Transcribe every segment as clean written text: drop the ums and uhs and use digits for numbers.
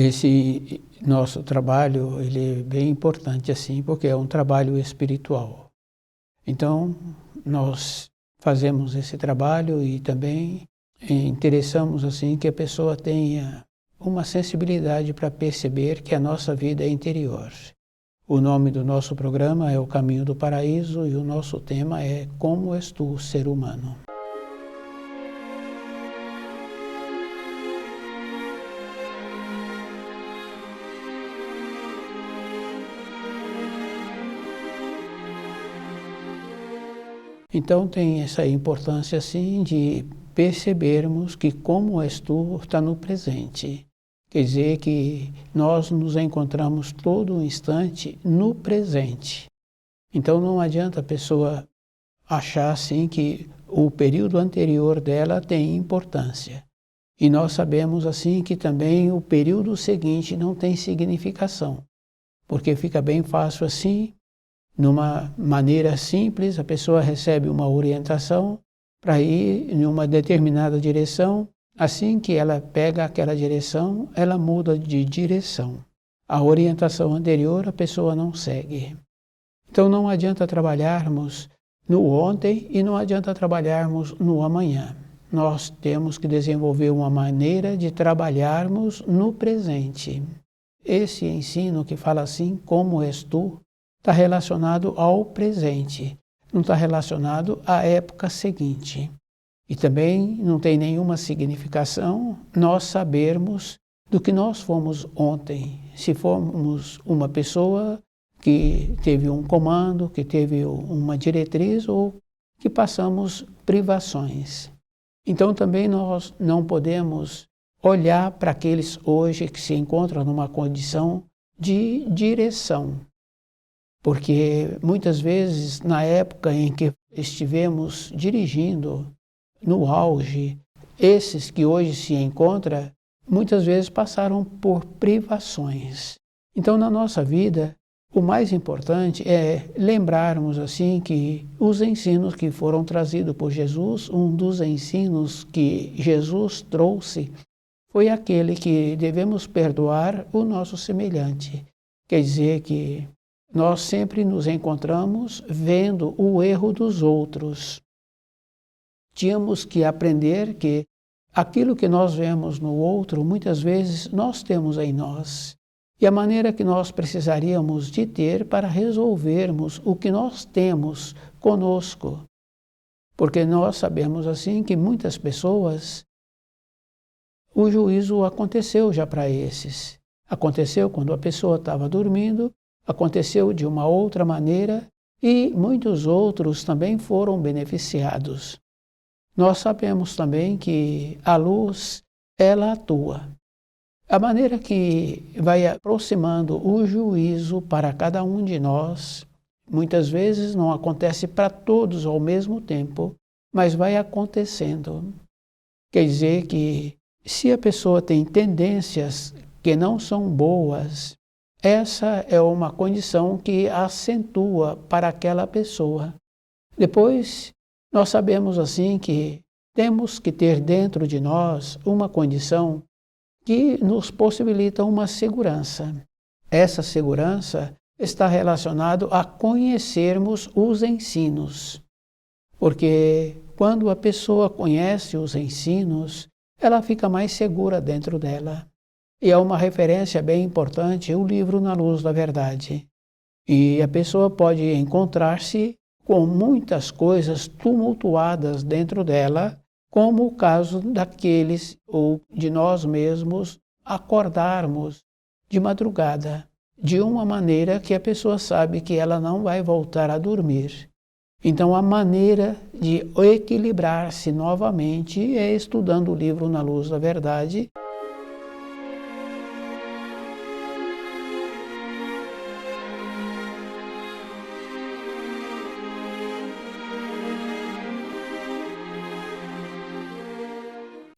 Esse nosso trabalho, ele é bem importante assim, porque é um trabalho espiritual. Então, nós fazemos esse trabalho e também interessamos assim que a pessoa tenha uma sensibilidade para perceber que a nossa vida é interior. O nome do nosso programa é O Caminho do Paraíso e o nosso tema é Como és tu, ser humano? Então tem essa importância assim de percebermos que como és tu está no presente. Quer dizer que nós nos encontramos todo um instante no presente. Então não adianta a pessoa achar assim que o período anterior dela tem importância. E nós sabemos assim que também o período seguinte não tem significação. Porque fica bem fácil assim, numa maneira simples, a pessoa recebe uma orientação para ir em uma determinada direção. Assim que ela pega aquela direção, ela muda de direção. A orientação anterior a pessoa não segue. Então não adianta trabalharmos no ontem e não adianta trabalharmos no amanhã. Nós temos que desenvolver uma maneira de trabalharmos no presente. Esse ensino que fala assim, como és tu, está relacionado ao presente, não está relacionado à época seguinte. E também não tem nenhuma significação nós sabermos do que nós fomos ontem. Se fomos uma pessoa que teve um comando, que teve uma diretriz ou que passamos privações. Então também nós não podemos olhar para aqueles hoje que se encontram numa condição de direção. Porque muitas vezes, na época em que estivemos dirigindo, no auge, esses que hoje se encontram, muitas vezes passaram por privações. Então, na nossa vida, o mais importante é lembrarmos assim que os ensinos que foram trazidos por Jesus, um dos ensinos que Jesus trouxe, foi aquele que devemos perdoar o nosso semelhante. Quer dizer que nós sempre nos encontramos vendo o erro dos outros. Tínhamos que aprender que aquilo que nós vemos no outro, muitas vezes nós temos em nós. E a maneira que nós precisaríamos de ter para resolvermos o que nós temos conosco. Porque nós sabemos assim que muitas pessoas, o juízo aconteceu já para esses. Aconteceu quando a pessoa estava dormindo, aconteceu de uma outra maneira e muitos outros também foram beneficiados. Nós sabemos também que a luz, ela atua. A maneira que vai aproximando o juízo para cada um de nós, muitas vezes não acontece para todos ao mesmo tempo, mas vai acontecendo. Quer dizer que se a pessoa tem tendências que não são boas, essa é uma condição que acentua para aquela pessoa. Depois, nós sabemos assim que temos que ter dentro de nós uma condição que nos possibilita uma segurança. Essa segurança está relacionada a conhecermos os ensinos. Porque quando a pessoa conhece os ensinos, ela fica mais segura dentro dela. E é uma referência bem importante o livro Na Luz da Verdade. E a pessoa pode encontrar-se com muitas coisas tumultuadas dentro dela, como o caso daqueles ou de nós mesmos acordarmos de madrugada, de uma maneira que a pessoa sabe que ela não vai voltar a dormir. Então a maneira de equilibrar-se novamente é estudando o livro Na Luz da Verdade.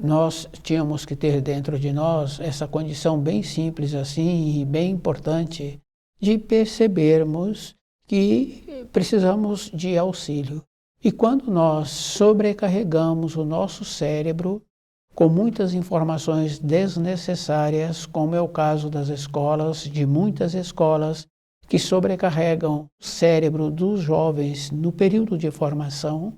Nós tínhamos que ter dentro de nós essa condição bem simples assim e bem importante de percebermos que precisamos de auxílio. E quando nós sobrecarregamos o nosso cérebro, com muitas informações desnecessárias, como é o caso das escolas, de muitas escolas, que sobrecarregam o cérebro dos jovens no período de formação.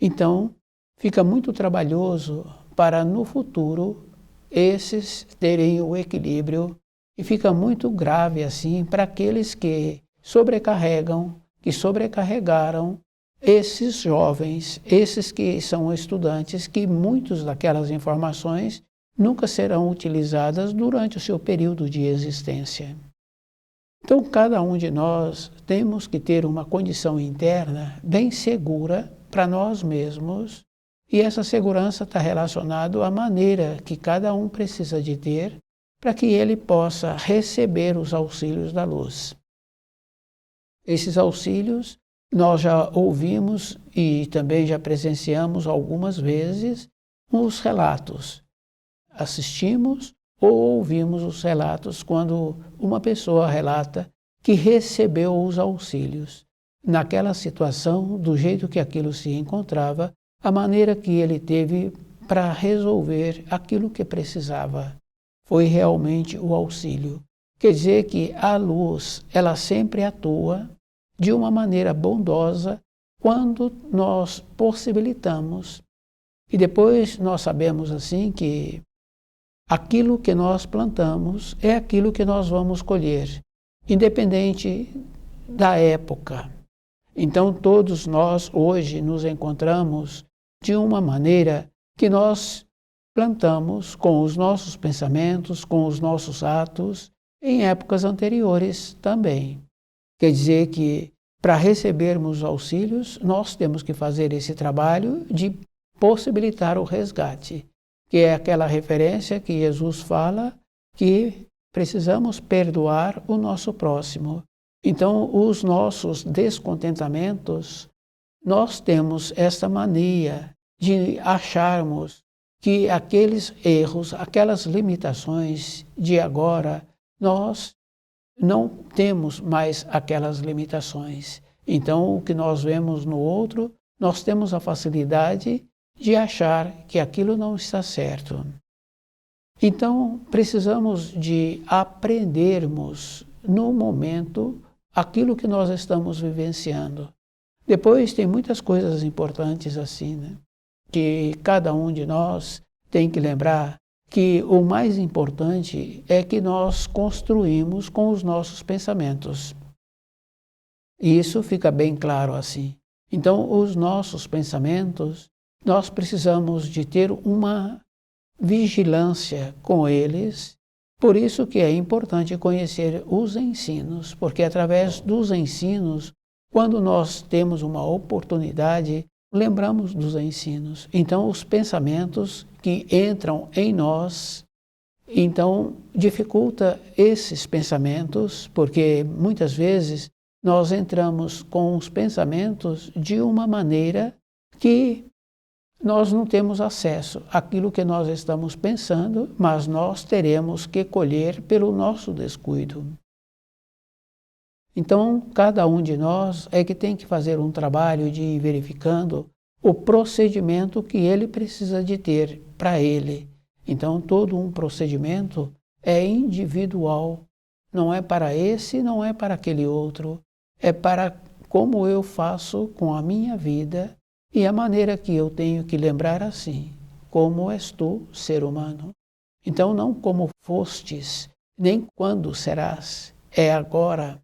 Então, fica muito trabalhoso para no futuro esses terem o equilíbrio e fica muito grave assim para aqueles que sobrecarregam, que sobrecarregaram esses jovens, esses que são estudantes, que muitas daquelas informações nunca serão utilizadas durante o seu período de existência. Então, cada um de nós temos que ter uma condição interna bem segura para nós mesmos, e essa segurança está relacionada à maneira que cada um precisa de ter para que ele possa receber os auxílios da luz. Esses auxílios nós já ouvimos e também já presenciamos algumas vezes os relatos. Assistimos ou ouvimos os relatos quando uma pessoa relata que recebeu os auxílios. Naquela situação, do jeito que aquilo se encontrava, a maneira que ele teve para resolver aquilo que precisava. Foi realmente o auxílio. Quer dizer que a luz, ela sempre atua de uma maneira bondosa quando nós possibilitamos. E depois nós sabemos assim que aquilo que nós plantamos é aquilo que nós vamos colher, independente da época. Então todos nós hoje nos encontramos de uma maneira que nós plantamos com os nossos pensamentos, com os nossos atos, em épocas anteriores também. Quer dizer que, para recebermos auxílios, nós temos que fazer esse trabalho de possibilitar o resgate, que é aquela referência que Jesus fala que precisamos perdoar o nosso próximo. Então, os nossos descontentamentos, nós temos essa mania de acharmos que aqueles erros, aquelas limitações de agora, nós não temos mais aquelas limitações. Então, o que nós vemos no outro, nós temos a facilidade de achar que aquilo não está certo. Então, precisamos de aprendermos no momento aquilo que nós estamos vivenciando. Depois tem muitas coisas importantes assim, né? Que cada um de nós tem que lembrar que o mais importante é que nós construímos com os nossos pensamentos. E isso fica bem claro assim. Então, os nossos pensamentos, nós precisamos de ter uma vigilância com eles. Por isso que é importante conhecer os ensinos, porque através dos ensinos, quando nós temos uma oportunidade, lembramos dos ensinos. Então, os pensamentos que entram em nós, então dificulta esses pensamentos, porque muitas vezes nós entramos com os pensamentos de uma maneira que nós não temos acesso àquilo que nós estamos pensando, mas nós teremos que colher pelo nosso descuido. Então, cada um de nós é que tem que fazer um trabalho de ir verificando o procedimento que ele precisa de ter para ele. Então, todo um procedimento é individual. Não é para esse, não é para aquele outro. É para como eu faço com a minha vida e a maneira que eu tenho que lembrar assim, como és tu, ser humano. Então, não como fostes, nem quando serás, é agora.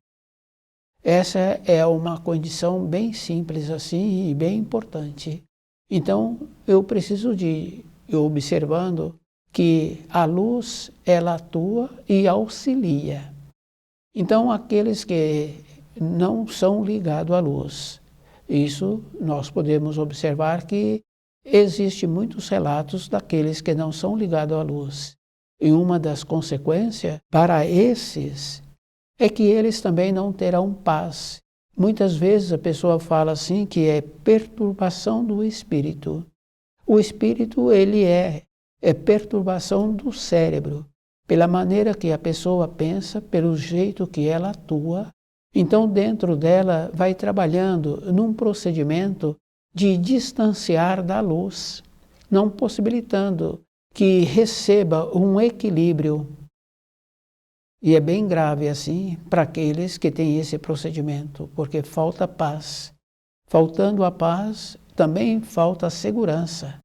Essa é uma condição bem simples assim e bem importante. Então, eu preciso de ir observando que a luz, ela atua e auxilia. Então, aqueles que não são ligados à luz, isso nós podemos observar que existem muitos relatos daqueles que não são ligados à luz. E uma das consequências para esses é que eles também não terão paz. Muitas vezes a pessoa fala assim que é perturbação do espírito. O espírito, ele é perturbação do cérebro, pela maneira que a pessoa pensa, pelo jeito que ela atua. Então, dentro dela, vai trabalhando num procedimento de distanciar da luz, não possibilitando que receba um equilíbrio. E é bem grave assim para aqueles que têm esse procedimento, porque falta paz. Faltando a paz, também falta a segurança.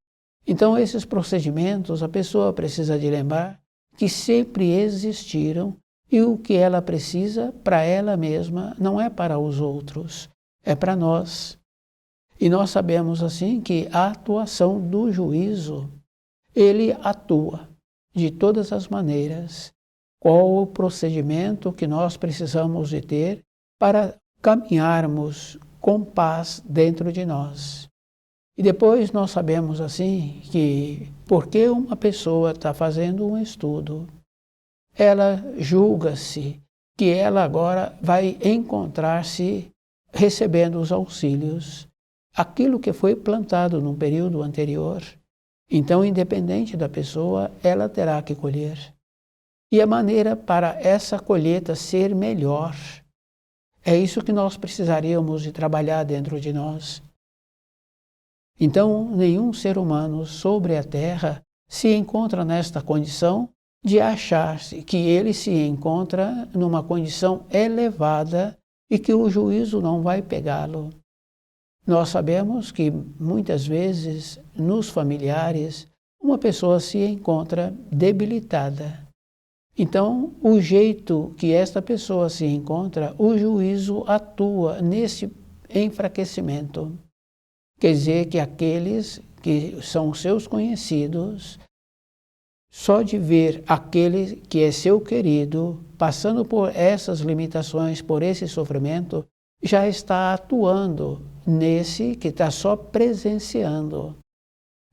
Então, esses procedimentos, a pessoa precisa de lembrar que sempre existiram e o que ela precisa para ela mesma não é para os outros, é para nós. E nós sabemos assim que a atuação do juízo, ele atua de todas as maneiras. Qual o procedimento que nós precisamos de ter para caminharmos com paz dentro de nós? E depois nós sabemos assim que porque uma pessoa está fazendo um estudo, ela julga-se que ela agora vai encontrar-se recebendo os auxílios, aquilo que foi plantado no período anterior. Então, independente da pessoa, ela terá que colher. E a maneira para essa colheita ser melhor, é isso que nós precisaríamos de trabalhar dentro de nós. Então, nenhum ser humano sobre a Terra se encontra nesta condição de achar-se que ele se encontra numa condição elevada e que o juízo não vai pegá-lo. Nós sabemos que muitas vezes nos familiares uma pessoa se encontra debilitada. Então, o jeito que esta pessoa se encontra, o juízo atua nesse enfraquecimento. Quer dizer que aqueles que são seus conhecidos, só de ver aquele que é seu querido passando por essas limitações, por esse sofrimento, já está atuando nesse que está só presenciando.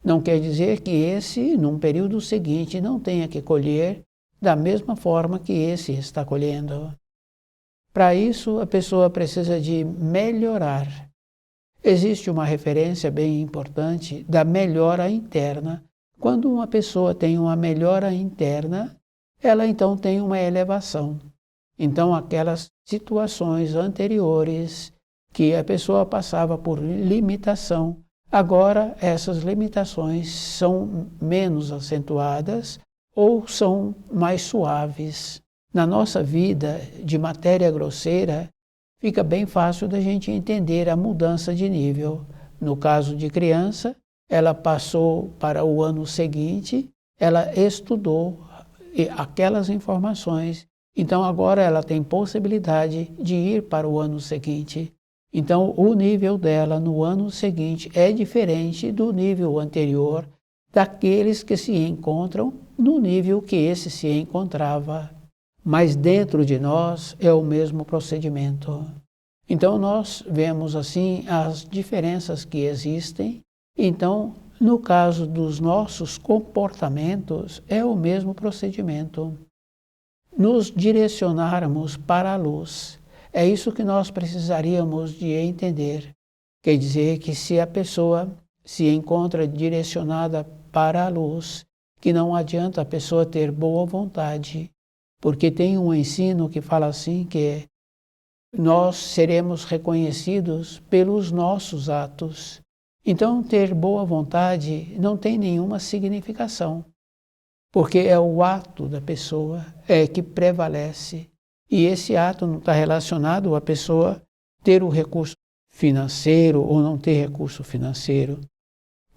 Não quer dizer que esse, num período seguinte, não tenha que colher da mesma forma que esse está colhendo. Para isso, a pessoa precisa de melhorar. Existe uma referência bem importante da melhora interna. Quando uma pessoa tem uma melhora interna, ela então tem uma elevação. Então, aquelas situações anteriores que a pessoa passava por limitação, agora essas limitações são menos acentuadas ou são mais suaves. Na nossa vida de matéria grosseira, fica bem fácil da gente entender a mudança de nível. No caso de criança, ela passou para o ano seguinte, ela estudou aquelas informações, então agora ela tem possibilidade de ir para o ano seguinte. Então o nível dela no ano seguinte é diferente do nível anterior daqueles que se encontram no nível que esse se encontrava. Mas dentro de nós é o mesmo procedimento. Então nós vemos assim as diferenças que existem. Então, no caso dos nossos comportamentos, é o mesmo procedimento. Nos direcionarmos para a luz. É isso que nós precisaríamos de entender. Quer dizer que se a pessoa se encontra direcionada para a luz, que não adianta a pessoa ter boa vontade, porque tem um ensino que fala assim que nós seremos reconhecidos pelos nossos atos. Então, ter boa vontade não tem nenhuma significação, porque é o ato da pessoa que prevalece. E esse ato não está relacionado à pessoa ter o recurso financeiro ou não ter recurso financeiro.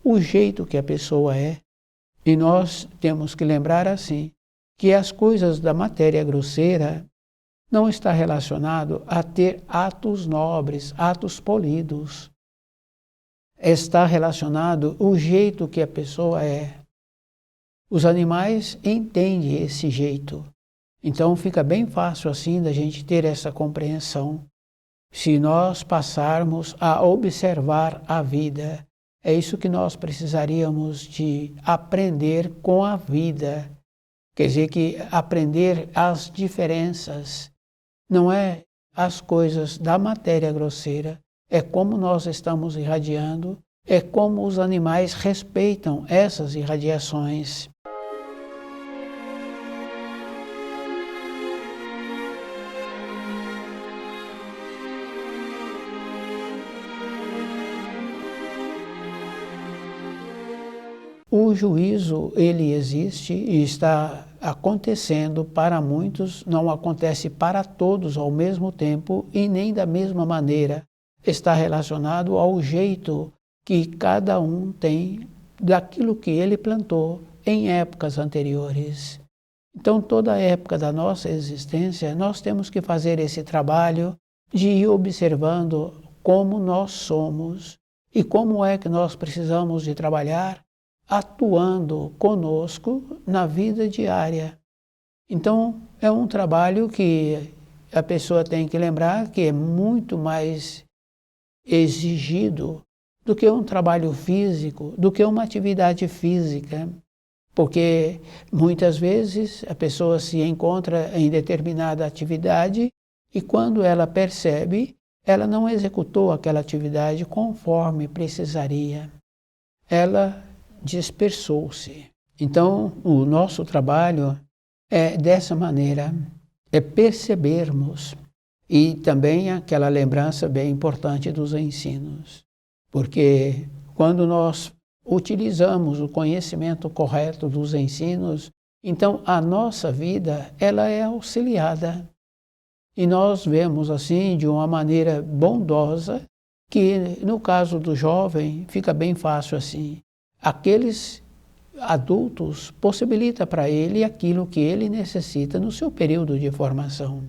O jeito que a pessoa é. E nós temos que lembrar assim, que as coisas da matéria grosseira não está relacionado a ter atos nobres, atos polidos. Está relacionado o jeito que a pessoa é. Os animais entendem esse jeito. Então fica bem fácil assim da gente ter essa compreensão. Se nós passarmos a observar a vida, é isso que nós precisaríamos de aprender com a vida. Quer dizer que aprender as diferenças não é as coisas da matéria grosseira, é como nós estamos irradiando, é como os animais respeitam essas irradiações. o juízo, ele existe e está acontecendo para muitos, não acontece para todos ao mesmo tempo e nem da mesma maneira. Está relacionado ao jeito que cada um tem daquilo que ele plantou em épocas anteriores. Então, toda a época da nossa existência, nós temos que fazer esse trabalho de ir observando como nós somos e como é que nós precisamos de trabalhar atuando conosco na vida diária. Então, é um trabalho que a pessoa tem que lembrar que é muito mais exigido do que um trabalho físico, do que uma atividade física. Porque muitas vezes a pessoa se encontra em determinada atividade e quando ela percebe, ela não executou aquela atividade conforme precisaria. Ela dispersou-se. Então, o nosso trabalho é dessa maneira, é percebermos e também aquela lembrança bem importante dos ensinos. Porque quando nós utilizamos o conhecimento correto dos ensinos, então a nossa vida ela é auxiliada. E nós vemos assim de uma maneira bondosa que no caso do jovem fica bem fácil assim. Aqueles adultos possibilita para ele aquilo que ele necessita no seu período de formação.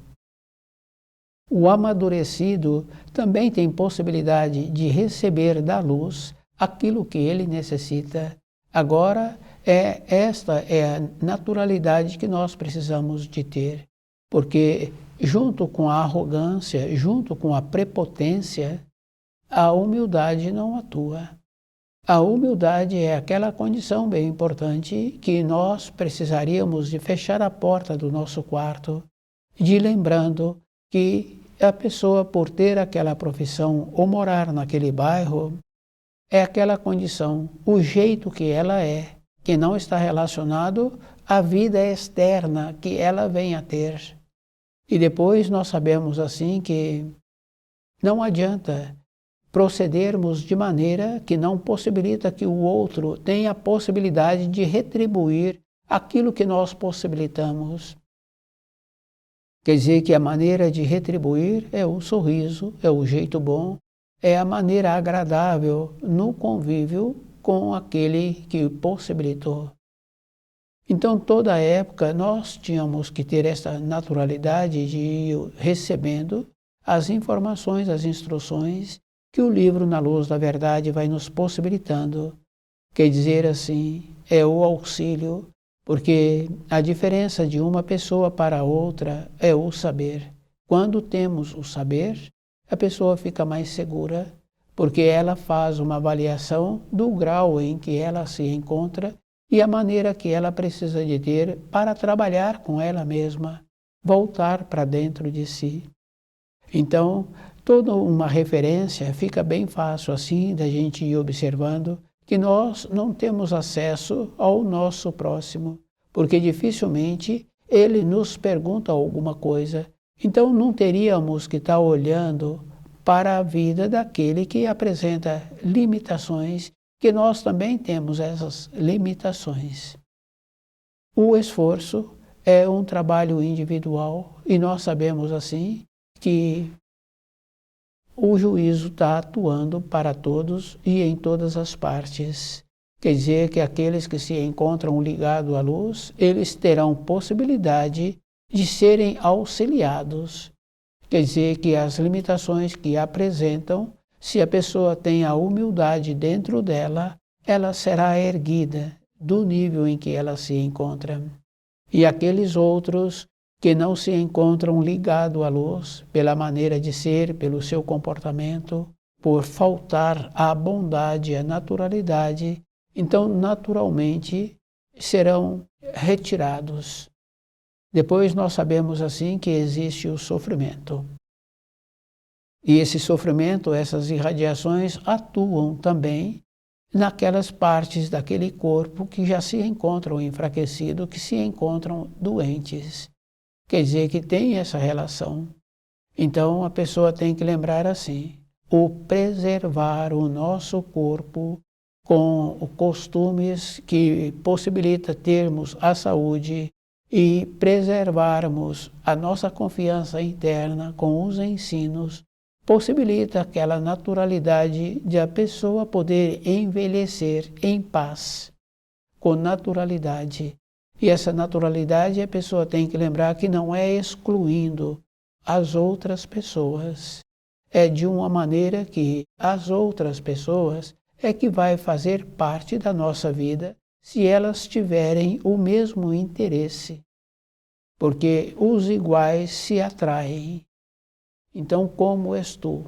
O amadurecido também tem possibilidade de receber da luz aquilo que ele necessita. Agora, esta é a naturalidade que nós precisamos de ter, porque junto com a arrogância, junto com a prepotência, a humildade não atua. A humildade é aquela condição bem importante que nós precisaríamos de fechar a porta do nosso quarto, de lembrando que a pessoa, por ter aquela profissão ou morar naquele bairro, é aquela condição, o jeito que ela é, que não está relacionado à vida externa que ela vem a ter. E depois nós sabemos assim que não adianta procedermos de maneira que não possibilita que o outro tenha a possibilidade de retribuir aquilo que nós possibilitamos. Quer dizer que a maneira de retribuir é o sorriso, é o jeito bom, é a maneira agradável no convívio com aquele que possibilitou. Então, toda a época, nós tínhamos que ter essa naturalidade de ir recebendo as informações, as instruções que o livro Na Luz da Verdade vai nos possibilitando. Quer dizer assim, é o auxílio, porque a diferença de uma pessoa para outra é o saber. Quando temos o saber, a pessoa fica mais segura, porque ela faz uma avaliação do grau em que ela se encontra e a maneira que ela precisa de ter para trabalhar com ela mesma, voltar para dentro de si. Então, toda uma referência fica bem fácil assim da gente ir observando que nós não temos acesso ao nosso próximo, porque dificilmente ele nos pergunta alguma coisa. Então não teríamos que estar olhando para a vida daquele que apresenta limitações, que nós também temos essas limitações. O esforço é um trabalho individual e nós sabemos assim que o juízo está atuando para todos e em todas as partes. Quer dizer que aqueles que se encontram ligados à luz, eles terão possibilidade de serem auxiliados. Quer dizer que as limitações que apresentam, se a pessoa tem a humildade dentro dela, ela será erguida do nível em que ela se encontra. E aqueles outros que não se encontram ligados à luz, pela maneira de ser, pelo seu comportamento, por faltar a bondade, a naturalidade, então naturalmente serão retirados. Depois nós sabemos assim que existe o sofrimento. E esse sofrimento, essas irradiações atuam também naquelas partes daquele corpo que já se encontram enfraquecidos, que se encontram doentes. Quer dizer que tem essa relação. Então a pessoa tem que lembrar assim, o preservar o nosso corpo com costumes que possibilita termos a saúde e preservarmos a nossa confiança interna com os ensinos, possibilita aquela naturalidade de a pessoa poder envelhecer em paz, com naturalidade. E essa naturalidade a pessoa tem que lembrar que não é excluindo as outras pessoas, é de uma maneira que as outras pessoas é que vai fazer parte da nossa vida se elas tiverem o mesmo interesse, porque os iguais se atraem. Então, como és tu?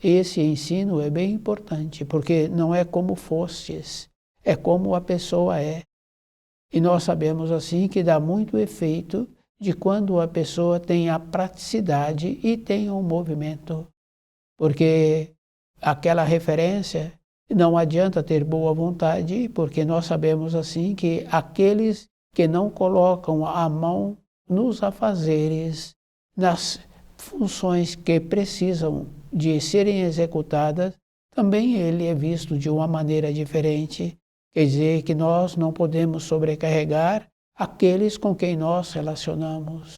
Esse ensino é bem importante, porque não é como fostes, é como a pessoa é. E nós sabemos assim que dá muito efeito de quando a pessoa tem a praticidade e tem um movimento, porque aquela referência não adianta ter boa vontade, porque nós sabemos assim que aqueles que não colocam a mão nos afazeres, nas funções que precisam de serem executadas, também ele é visto de uma maneira diferente. Quer dizer que nós não podemos sobrecarregar aqueles com quem nós relacionamos.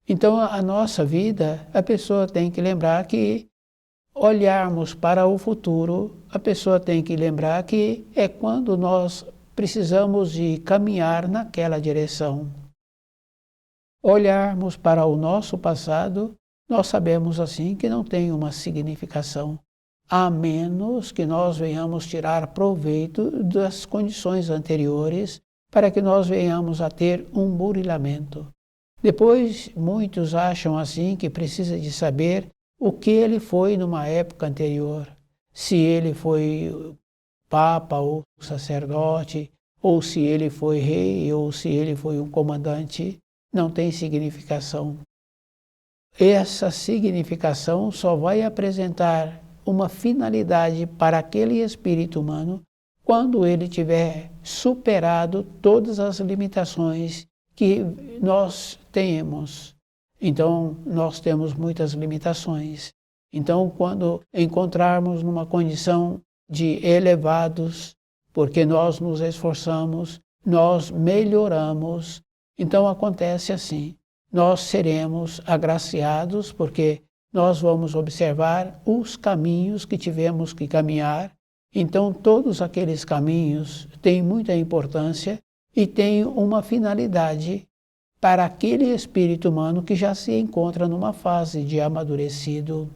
Então, a nossa vida, a pessoa tem que lembrar que olharmos para o futuro, a pessoa tem que lembrar que é quando nós precisamos de caminhar naquela direção. Olharmos para o nosso passado, nós sabemos assim que não tem uma significação, a menos que nós venhamos tirar proveito das condições anteriores para que nós venhamos a ter um burilamento. Depois, muitos acham assim que precisa de saber o que ele foi numa época anterior, se ele foi papa ou sacerdote, ou se ele foi rei, ou se ele foi um comandante, não tem significação. Essa significação só vai apresentar uma finalidade para aquele espírito humano quando ele tiver superado todas as limitações que nós temos. Então, nós temos muitas limitações. Então, quando encontrarmos numa condição de elevados, porque nós nos esforçamos, nós melhoramos, então acontece assim. Nós seremos agraciados porque nós vamos observar os caminhos que tivemos que caminhar. Então, todos aqueles caminhos têm muita importância e têm uma finalidade para aquele espírito humano que já se encontra numa fase de amadurecido.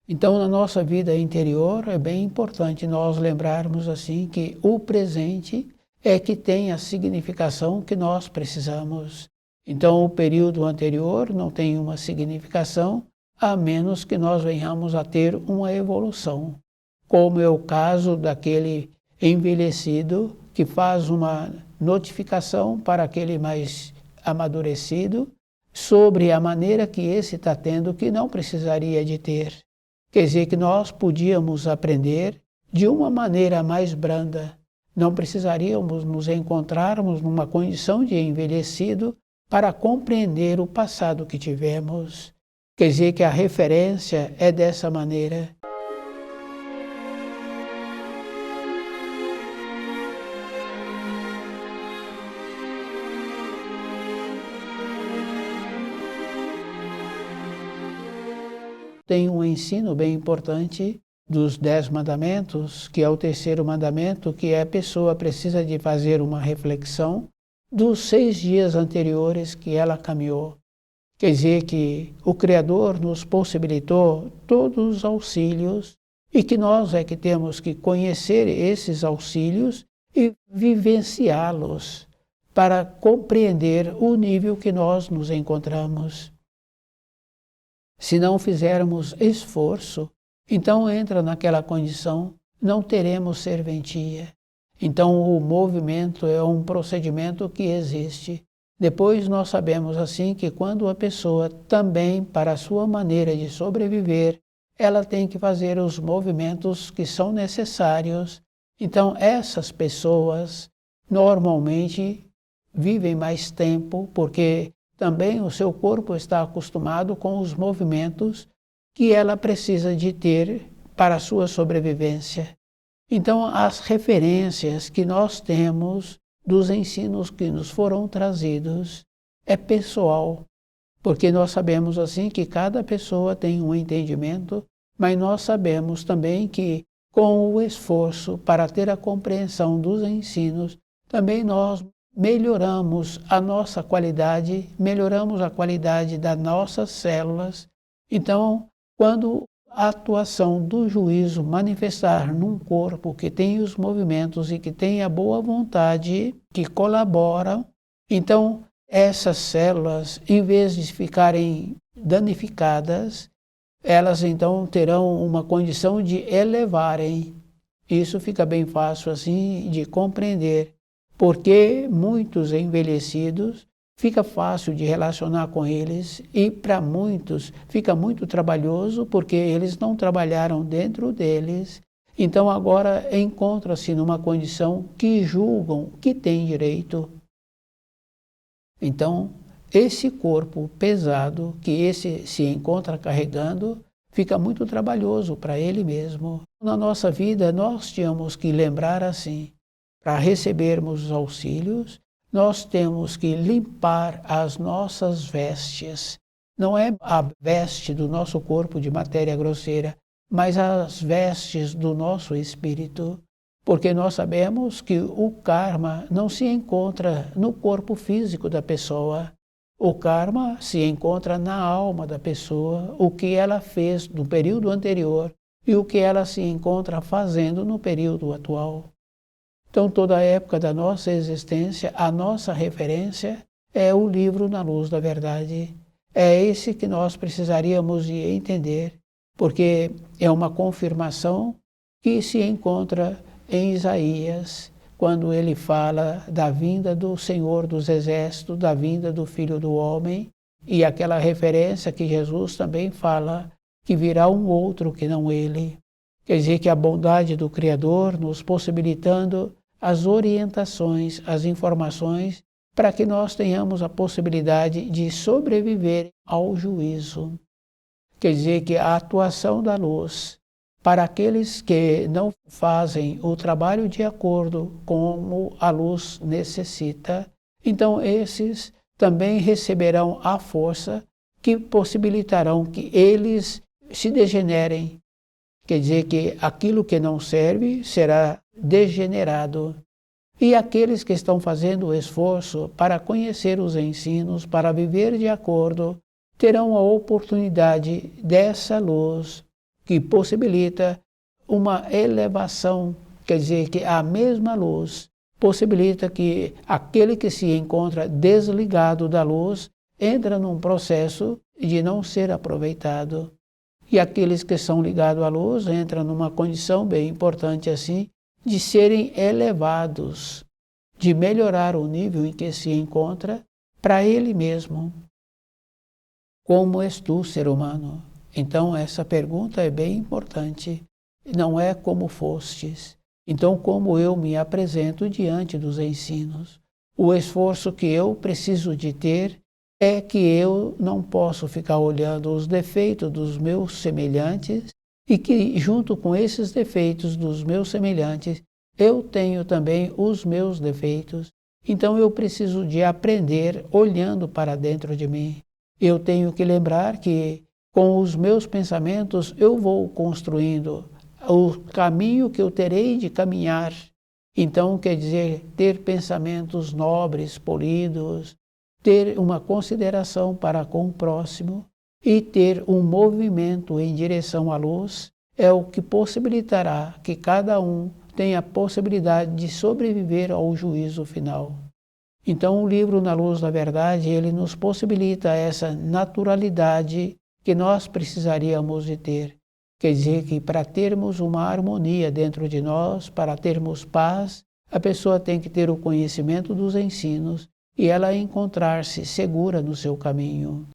Então, na nossa vida interior, é bem importante nós lembrarmos assim que o presente é que tem a significação que nós precisamos. Então, o período anterior não tem uma significação, a menos que nós venhamos a ter uma evolução, como é o caso daquele envelhecido que faz uma notificação para aquele mais amadurecido sobre a maneira que esse está tendo que não precisaria de ter. Quer dizer que nós podíamos aprender de uma maneira mais branda. Não precisaríamos nos encontrarmos numa condição de envelhecido para compreender o passado que tivemos. Quer dizer que a referência é dessa maneira. Tem um ensino bem importante dos 10 mandamentos, que é o terceiro mandamento, que a pessoa precisa de fazer uma reflexão dos 6 dias anteriores que ela caminhou. Quer dizer que o Criador nos possibilitou todos os auxílios e que nós é que temos que conhecer esses auxílios e vivenciá-los para compreender o nível que nós nos encontramos. Se não fizermos esforço, então entra naquela condição, não teremos serventia. Então o movimento é um procedimento que existe. Depois nós sabemos assim que quando a pessoa também, para a sua maneira de sobreviver, ela tem que fazer os movimentos que são necessários. Então essas pessoas normalmente vivem mais tempo porque também o seu corpo está acostumado com os movimentos que ela precisa de ter para a sua sobrevivência. Então, as referências que nós temos dos ensinos que nos foram trazidos é pessoal, porque nós sabemos assim que cada pessoa tem um entendimento, mas nós sabemos também que com o esforço para ter a compreensão dos ensinos, também nós melhoramos a nossa qualidade, melhoramos a qualidade das nossas células. Então, quando a atuação do juízo manifestar num corpo que tem os movimentos e que tem a boa vontade, que colaboram, então essas células, em vez de ficarem danificadas, elas então terão uma condição de elevarem. Isso fica bem fácil assim de compreender, porque muitos envelhecidos fica fácil de relacionar com eles e para muitos fica muito trabalhoso porque eles não trabalharam dentro deles. Então agora encontra-se numa condição que julgam que tem direito. Então esse corpo pesado que esse se encontra carregando fica muito trabalhoso para ele mesmo. Na nossa vida nós tínhamos que lembrar assim, para recebermos os auxílios, nós temos que limpar as nossas vestes. Não é a veste do nosso corpo de matéria grosseira, mas as vestes do nosso espírito. Porque nós sabemos que o karma não se encontra no corpo físico da pessoa. O karma se encontra na alma da pessoa, o que ela fez no período anterior e o que ela se encontra fazendo no período atual. Então, toda a época da nossa existência, a nossa referência é o livro Na Luz da Verdade. É esse que nós precisaríamos de entender, porque é uma confirmação que se encontra em Isaías, quando ele fala da vinda do Senhor dos Exércitos, da vinda do Filho do Homem, e aquela referência que Jesus também fala, que virá um outro que não ele. Quer dizer que a bondade do Criador nos possibilitando as orientações, as informações, para que nós tenhamos a possibilidade de sobreviver ao juízo. Quer dizer que a atuação da luz, para aqueles que não fazem o trabalho de acordo como a luz necessita, então esses também receberão a força que possibilitarão que eles se degenerem. Quer dizer que aquilo que não serve será degenerado. E aqueles que estão fazendo o esforço para conhecer os ensinos, para viver de acordo, terão a oportunidade dessa luz que possibilita uma elevação. Quer dizer que a mesma luz possibilita que aquele que se encontra desligado da luz entra num processo de não ser aproveitado. E aqueles que são ligados à luz entram numa condição bem importante assim, de serem elevados, de melhorar o nível em que se encontra para ele mesmo. Como és tu, ser humano? Então essa pergunta é bem importante. Não é como fostes. Então como eu me apresento diante dos ensinos? O esforço que eu preciso de ter é que eu não posso ficar olhando os defeitos dos meus semelhantes e que, junto com esses defeitos dos meus semelhantes, eu tenho também os meus defeitos. Então eu preciso de aprender olhando para dentro de mim. Eu tenho que lembrar que, com os meus pensamentos, eu vou construindo o caminho que eu terei de caminhar. Então, quer dizer, ter pensamentos nobres, polidos, ter uma consideração para com o próximo e ter um movimento em direção à luz é o que possibilitará que cada um tenha a possibilidade de sobreviver ao juízo final. Então o livro Na Luz da Verdade, ele nos possibilita essa naturalidade que nós precisaríamos de ter. Quer dizer que para termos uma harmonia dentro de nós, para termos paz, a pessoa tem que ter o conhecimento dos ensinos e ela encontrar-se segura no seu caminho.